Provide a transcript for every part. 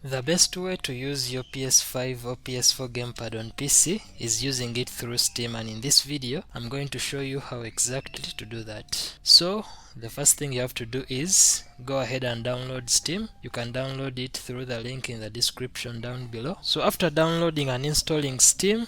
The best way to use your PS5 or PS4 Gamepad on PC is using it through Steam, and in this video I'm going to show you how exactly to do that. So the first thing you have to do is go ahead and download Steam. You can download it through the link in the description down below. So after downloading and installing Steam,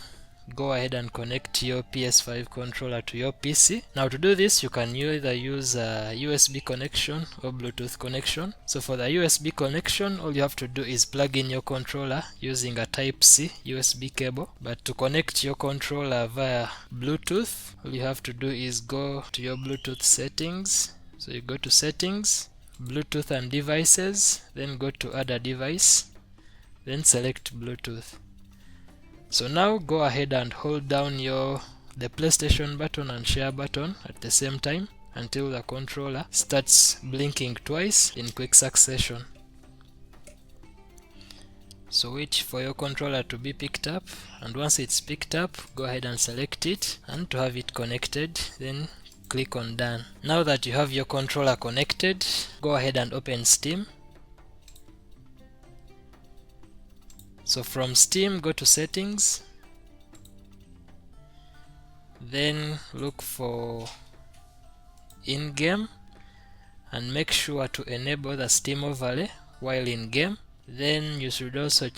go ahead and connect your PS5 controller to your PC. Now to do this, you can either use a USB connection or Bluetooth connection. So for the USB connection, all you have to do is plug in your controller using a Type-C USB cable. But to connect your controller via Bluetooth, all you have to do is go to your Bluetooth settings. So you go to Settings, Bluetooth and Devices, then go to Add a Device, then select Bluetooth. So now go ahead and hold down the PlayStation button and share button at the same time until the controller starts blinking twice in quick succession. So wait for your controller to be picked up, and once it's picked up, go ahead and select it, and to have it connected, then click on Done. Now that you have your controller connected, go ahead and open Steam. So from Steam, go to Settings, then look for In-Game, and make sure to enable the Steam overlay while in-game. Then you should also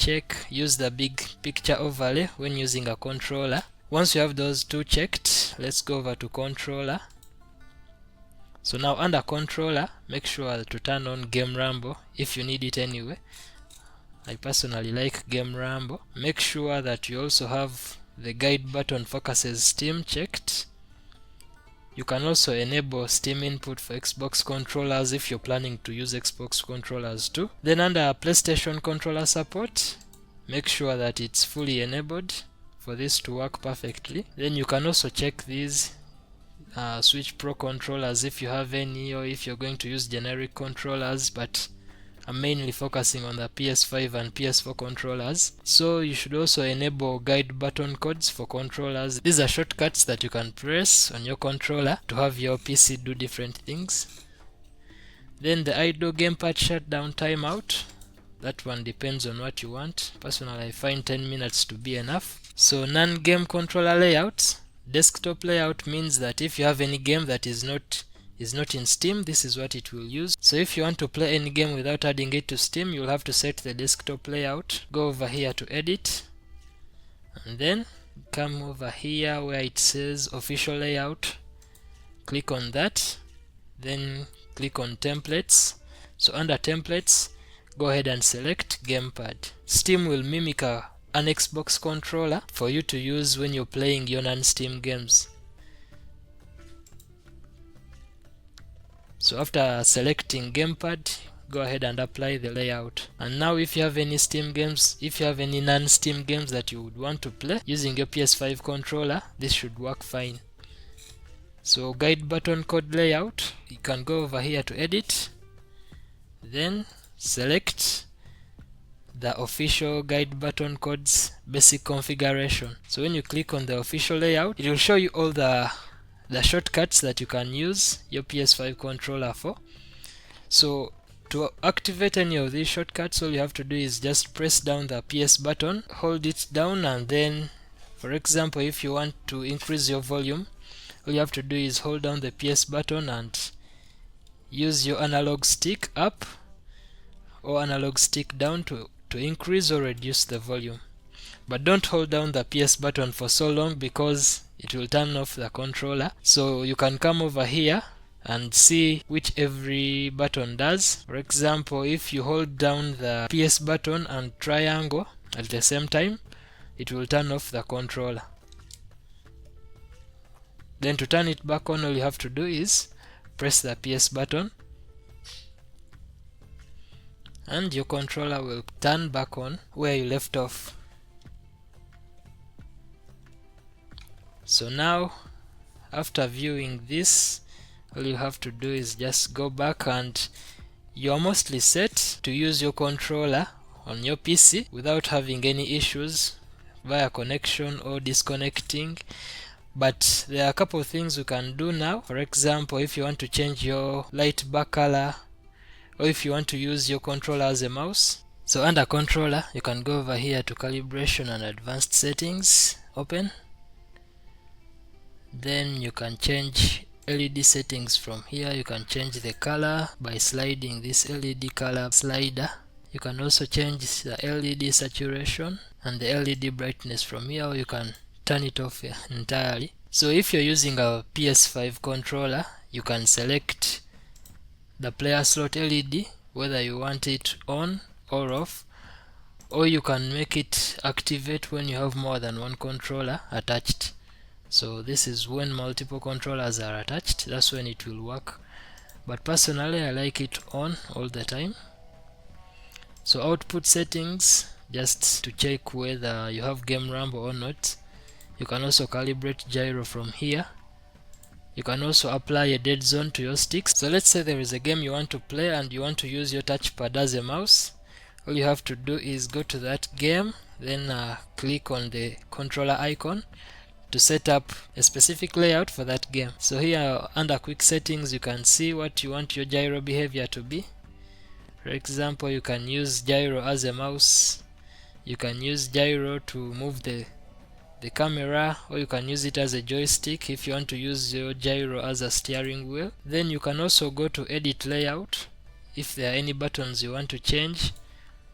use the big picture overlay when using a controller. Once you have those two checked, let's go over to Controller. So now under Controller, make sure to turn on Game Rumble if you need it anyway. I personally like Game Rumble. Make sure that you also have the guide button focuses Steam checked. You can also enable Steam input for Xbox controllers if you're planning to use Xbox controllers too. Then under PlayStation controller support, make sure that it's fully enabled for this to work perfectly. Then you can also check these Switch Pro controllers if you have any, or if you're going to use generic controllers, but I'm mainly focusing on the PS5 and PS4 controllers. So you should also enable guide button codes for controllers. These are shortcuts that you can press on your controller to have your PC do different things. Then the idle gamepad shutdown timeout. That one depends on what you want. Personally, I find 10 minutes to be enough. So non-game controller layouts. Desktop layout means that if you have any game that is not in Steam, this is what it will use. So if you want to play any game without adding it to Steam, you'll have to set the desktop layout. Go over here to Edit, and then come over here where it says Official Layout. Click on that, then click on Templates. So under Templates, go ahead and select Gamepad. Steam will mimic an Xbox controller for you to use when you're playing your non-Steam games. So after selecting Gamepad, go ahead and apply the layout. And now if you have any Steam games, if you have any non-Steam games that you would want to play using your PS5 controller, this should work fine. So guide button code layout, you can go over here to Edit, then select the official guide button codes basic configuration. So when you click on the official layout, it will show you all the shortcuts that you can use your PS5 controller for. So to activate any of these shortcuts, all you have to do is just press down the PS button, hold it down, and then, for example, if you want to increase your volume, all you have to do is hold down the PS button and use your analog stick up or analog stick down to increase or reduce the volume. But don't hold down the PS button for so long because it will turn off the controller. So you can come over here and see which every button does. For example, if you hold down the PS button and triangle at the same time, it will turn off the controller. Then to turn it back on, all you have to do is press the PS button, and your controller will turn back on where you left off. So now, after viewing this, all you have to do is just go back, and you're mostly set to use your controller on your PC without having any issues via connection or disconnecting. But there are a couple of things you can do now. For example, if you want to change your light back color, or if you want to use your controller as a mouse. So under controller, you can go over here to calibration and advanced settings, open. Then you can change LED settings from here. You can change the color by sliding this LED color slider. You can also change the LED saturation and the LED brightness from here, or you can turn it off entirely. So if you're using a PS5 controller, you can select the player slot LED, whether you want it on or off, or you can make it activate when you have more than one controller attached. So this is when multiple controllers are attached, that's when it will work. But personally, I like it on all the time. So output settings, just to check whether you have game rumble or not. You can also calibrate gyro from here. You can also apply a dead zone to your sticks. So let's say there is a game you want to play and you want to use your touchpad as a mouse. All you have to do is go to that game, then click on the controller icon to set up a specific layout for that game. So here under quick settings, you can see what you want your gyro behavior to be. For example, you can use gyro as a mouse, you can use gyro to move the camera, or you can use it as a joystick if you want to use your gyro as a steering wheel. Then you can also go to edit layout if there are any buttons you want to change,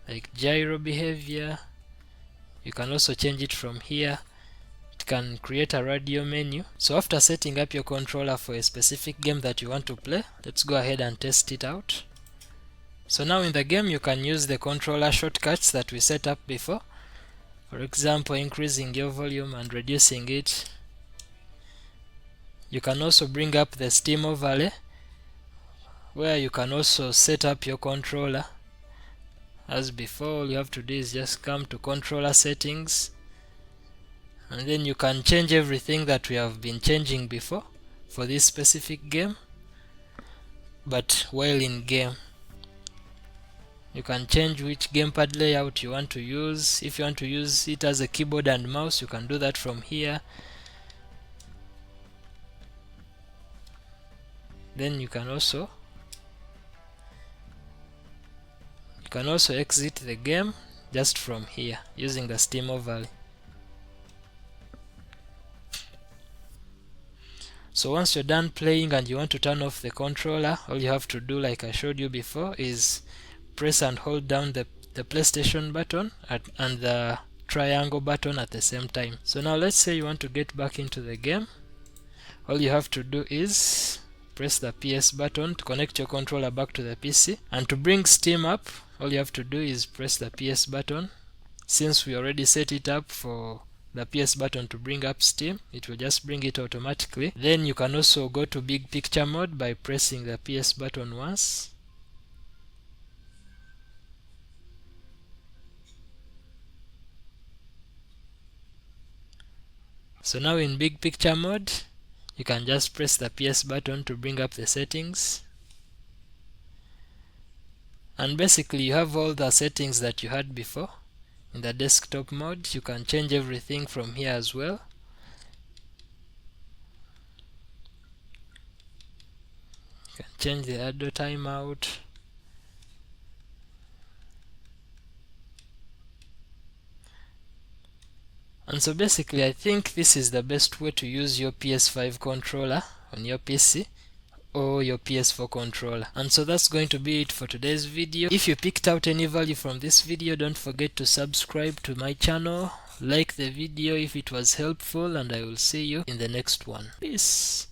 like gyro behavior. You can also change it from here. It can create a radio menu. So after setting up your controller for a specific game that you want to play, let's go ahead and test it out. So now in the game, you can use the controller shortcuts that we set up before. For example, increasing your volume and reducing it. You can also bring up the Steam overlay, where you can also set up your controller. As before, all you have to do is just come to controller settings, and then you can change everything that we have been changing before for this specific game, but while in game. You can change which gamepad layout you want to use. If you want to use it as a keyboard and mouse, you can do that from here. Then you can also exit the game just from here using the Steam overlay. So once you're done playing and you want to turn off the controller, all you have to do, like I showed you before, is press and hold down the PlayStation button and the triangle button at the same time. So now let's say you want to get back into the game. All you have to do is press the PS button to connect your controller back to the PC. And to bring Steam up, all you have to do is press the PS button. Since we already set it up for the PS button to bring up Steam, it will just bring it automatically. Then you can also go to big picture mode by pressing the PS button once. So now in big picture mode, you can just press the PS button to bring up the settings. And basically you have all the settings that you had before. In the desktop mode, you can change everything from here as well. You can change the audio timeout. And so basically I think this is the best way to use your PS5 controller on your PC or your PS4 controller. And so that's going to be it for today's video. If you picked out any value from this video, don't forget to subscribe to my channel, like the video if it was helpful, and I will see you in the next one. Peace.